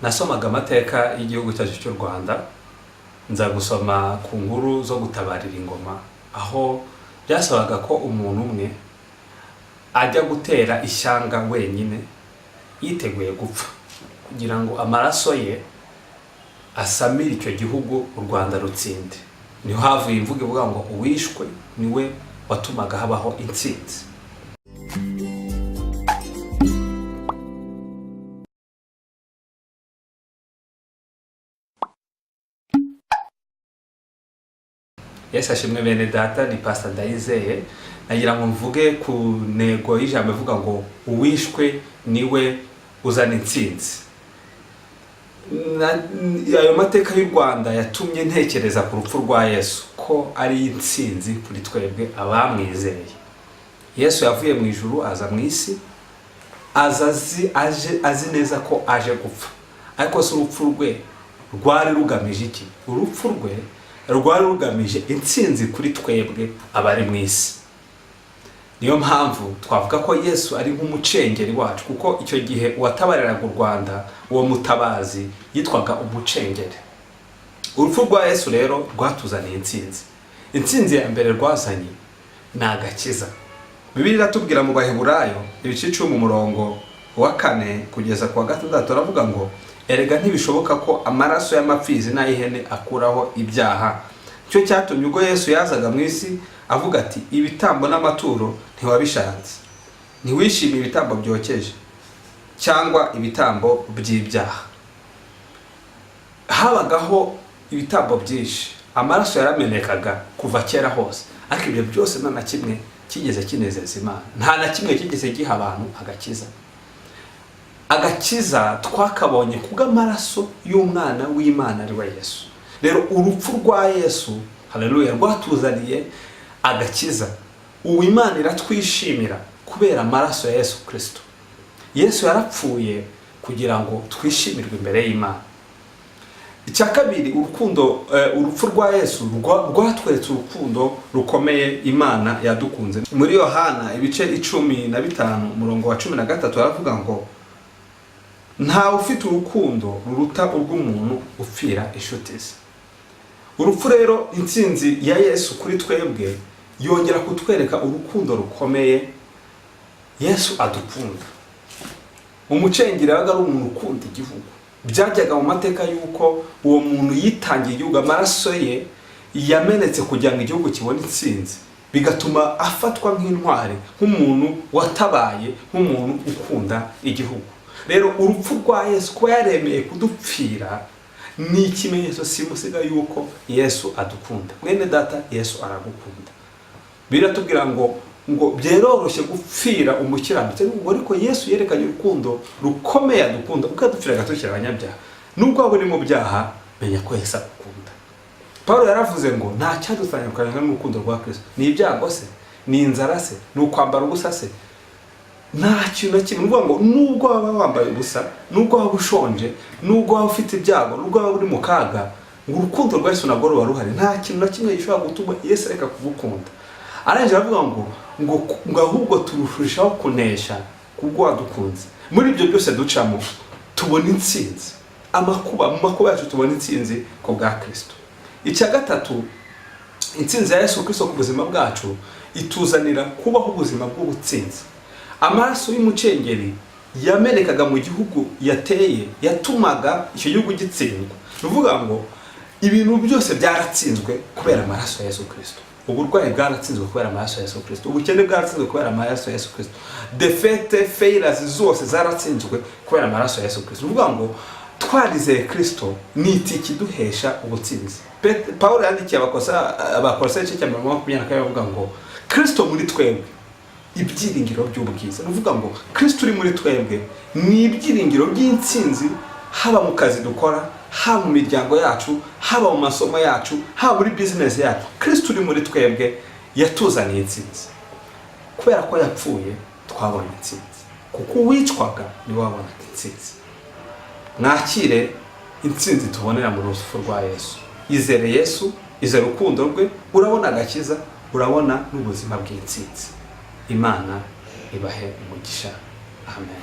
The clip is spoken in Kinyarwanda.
nasomaga amateka y'igihugu cyacu cy'u Rwanda, nza gusoma ku nkuru zo gutabarira ingoma, aho byasabaga ko umuntu umwe ajya gutera ishyanga wenyine yiteguye gupfa kugira ngo amaraso ye asamire icyo gihugu u Rwanda rutsinde. Niho havuye imvugo ivuga ngo uwishwe niwe watumaga habaho intsinzi. Yesu ashimwe bene data, ni Pastor Ndayizeye. Nagira ngo mvuge ku ntego y'ijambo ivuga ngo uwishwe niwe uzana intsinzi. Ayo mateka y'u Rwanda yatumye ntekereza ku rupfu rwa Yesu ko ari intsinzi kuri twebwe abamwizeye. Yesu yavuye mu ijuru aza mu isi, azi neza ko aje gupfa, ariko se urupfu rwe rwari rugamije iki? Urupfu rwe rwari rugamije intsinzi kuri twebwe abari mu isi. Niyo mpamvu twavuga ko Yesu ari nk'umucengeri wacu, kuko icyo gihe uwatabariraga u Rwanda, uwo mutabazi yitwaga umucengeri. Urupfu rwa Yesu rero rwatuzaniye intsinzi. Intsinzi ya mbere rwazanye ni agakiza. Bibiliya iratubwira mu Baheburayo ibice 10 umurongo wa 4 kugeza ku wa 6 aravuga ngo erega ntibishoboka ko amaraso y'amapfizi n'ay'ihene akuraho ibyaha. Cyo cyatumye ubwo Yesu yazaga mu isi avuga ati ibitambo n'amaturo ntiwabishatse, ntiwishimiye ibitambo byokeje cyangwa ibitambo by'ibyaha. Habagaho ibitambo byinshi, amaraso yaramenekaga kuva kera hose, ariko ibyo byose nta na kimwe kigeze kinezeza Imana, nta na kimwe kigeze giha abantu agakiza. Agakiza twakabonye kubw'amaraso y'umwana w'Imana ari we Yesu. Rero urupfu rwa Yesu, haleluya, rwatuzaniye agakiza. Uw'Imana iratwishimira kubera amaraso ya Yesu Kristo. Yesu yarapfuye kugira ngo twishimirwe imbere y'Imana. Icya kabiri, urupfu rwa Yesu rwatweretse urukundo rukomeye Imana yadukunze. Muri Yohana ibice 15 umurongo wa 13 aravuga ngo nta ufite urukundo ruruta urw'umuntu upfira inshuti ze. Urupfu rero, intsinzi ya Yesu kuri twebwe yongera kutwereka urukundo rukomeye Yesu adukunda. Umucengeri yabaga ari umuntu ukunda igihugu. Byajyaga mu mateka yuko uwo muntu yitangiye igihugu, amaraso ye yamenetse kugira ngo igihugu kibone intsinzi, bigatuma afatwa nk'intwari, nk'umuntu watabaye, nk'umuntu ukunda igihugu. Rero urupfu rwa Yesu kuba yaremeye kudupfira ni ikimenyetso simusiga yuko Yesu adukunda. Mwene data, Yesu aragukunda. Biratubwira ngo byeroroshye gupfira umukiranutsi, ariko Yesu yerekanye urukundo rukomeye adukunda, ukadupfira gatukira abanyabyaha. Nubwo waba uri mu byaha, menya ko Yesu agukunda. Paulo yaravuze ngo nta cyadutandukanya n'urukundo rwa Kristo. Ni ibyago se? Ni inzara se? Ni ukwambara ubusa se? Nta kintu na kimwe. Nuvuga ngo nubwo waba wambaye ubusa, nubwo waba ushonje, nubwo waba ufite ibyago, nubwo waba uri mu kaga, ngo urukundo rwa Yesu nabwo ruba ruhari. Nta kintu na kimwe gishobora gutuma Yesu areka kugukunda. Arangije aravuga ngo ahubwo turushaho kunesha kubwo wadukunze. Muri ibyo byose ducamo tubona intsinzi. Mu makuba yacu tubona intsinzi ku bwa Kristo. Icya gatatu, intsinzi ya Yesu Kristo ku buzima bwacu ituzanira kubaho ubuzima bw'ubutsinzi. Amaraso y'umucengeri yamenekaga mu gihugu yateye, yatumaga icyo gihugu gitsindwa. Bivuga ngo ibintu byose byaratsinzwe kubera amaraso ya Yesu Kristo. Uburwayi bwaratsinzwe kubera amaraso ya Yesu Kristo. Ubukene bwaratsinzwe kubera amaraso ya Yesu Kristo. Defete, failures zose zaratsinzwe kubera amaraso ya Yesu Kristo. Bivuga ngo twarizeye Kristo ni iki duhesha ubutsinzi. Paulo yandikiye Abakolosayi igice cya 20 avuga ngo Kristo muri twebwe ibyiringiro by'ubwiza. Bivuga ngo Kristo uri muri twebwe ni ibyiringiro by'intsinzi, haba mu kazi dukora, haba mu miryango yacu, haba mu masomo yacu, haba muri business yacu. Kristo uri muri twebwe yatuzaniye intsinzi. Kubera ko yapfuye twabonye intsinzi, kuko uwicwaga ni wabona intsinzi. Mwakire intsinzi tubonera mu rupfu rwa Yesu. Izere Yesu, izere urukundo rwe, urabona agakiza, urabona n'ubuzima bw'intsinzi. Imana ibahe umugisha. Amen.